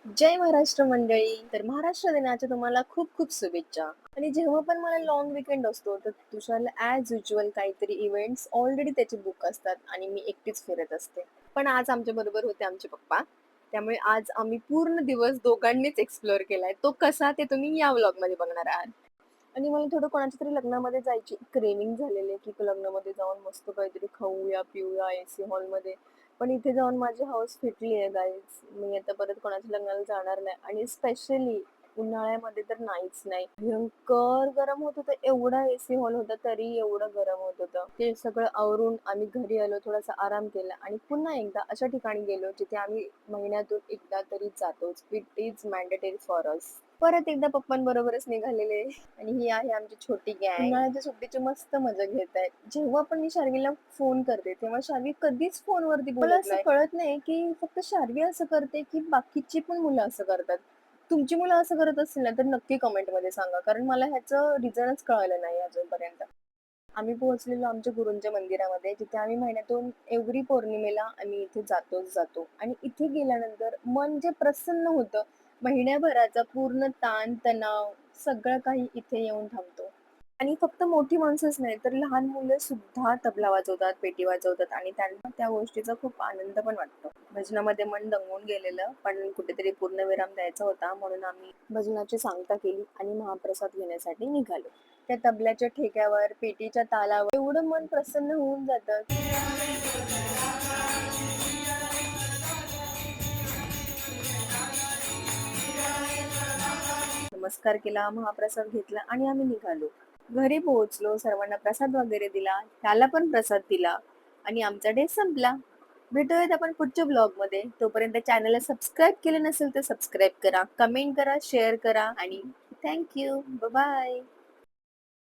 जय महाराष्ट्र मंडळी. तर महाराष्ट्र दिनाच्या तुम्हाला खूप खूप शुभेच्छा. आणि जेव्हा पण मला लाँग वीकेंड असतो, तर तुषारला ॲज युजुअल काहीतरी इव्हेंट्स ऑलरेडी त्याचे बुक असतात आणि मी एकटीच फिरत असते. पण आज आमच्या बरोबर होते आमचे पप्पा. त्यामुळे आज आम्ही पूर्ण दिवस दोघांनीच एक्सप्लोर केलाय. तो कसा ते तुम्ही या व्लॉगमध्ये बघणार आहात. आणि मला थोडं कोणाच्या तरी लग्नामध्ये जायची क्रेव्हिंग झालेली आहे, की लग्नामध्ये जाऊन मस्त काहीतरी खाऊया, पिऊया एसी हॉलमध्ये. पण इथे जाऊन माझी हौस फिटली आहे गाईज. मी आता परत कोणाच्या लग्नाला जाणार नाही आणि स्पेशली उन्हाळ्यामध्ये तर नाहीच नाही. भयंकर गरम होत होतं. एवढा एसी हॉल होता तरी एवढं गरम होत होतं. ते सगळं आवरून आम्ही घरी आलो, थोडासा आराम केला आणि पुन्हा एकदा अशा ठिकाणी गेलो जिथे आम्ही महिन्यातून एकदा तरी जातोच. It is mandatory for us. परत एकदा पप्पांबरोबरच निघालेले आणि ही आहे आमची छोटी गँग. उन्हाळ्याच्या सुट्टीची मस्त मजा घेत आहे. जेव्हा पण मी शार्वीला फोन करते तेव्हा शार्वी कधीच फोनवरती बोलत नाही. मला असं कळत नाही की फक्त शार्वी असं करते की बाकीची पण मुलं असं करतात. तुमची मुलं असं करत असतील ना तर नक्की कमेंटमध्ये सांगा, कारण मला ह्याचं रिझनच कळालं नाही अजूनपर्यंत. आम्ही पोहोचलेलो आमच्या गुरूंच्या मंदिरामध्ये, जिथे आम्ही महिन्यातून एव्हरी पौर्णिमेला आम्ही इथे जातोच जातो आणि इथे गेल्यानंतर मन जे प्रसन्न होतं, महिन्याभराचा पूर्ण ताण तणाव सगळं काही इथे येऊन थांबतो. आणि फक्त मोठी माणसंच नाही तर लहान मुलं सुद्धा तबला वाजवतात, पेटी वाजवतात आणि त्यांना त्या गोष्टीचा खूप आनंद पण वाटतो. भजनामध्ये मन दंगून गेलेलं, पण कुठेतरी पूर्णविराम द्यायचा होता म्हणून आम्ही भजनाची सांगता केली आणि महाप्रसाद घेण्यासाठी निघालो. त्या तबल्याच्या ठेक्यावर, पेटीच्या तालावर एवढं मन प्रसन्न होऊन जातं. नमस्कार केला, महाप्रसाद घेतला आणि आम्ही निघालो. घरी पोहोचलो, सर्वांना प्रसाद वगैरे दिला, त्याला पण प्रसाद दिला आणि आमचा डे संपला. भेटूयात आपण पुढच्या ब्लॉगमध्ये. तोपर्यंत चॅनलला सबस्क्राईब केलं नसेल तर सबस्क्राईब करा, कमेंट करा, शेअर करा आणि थँक यू. बाय.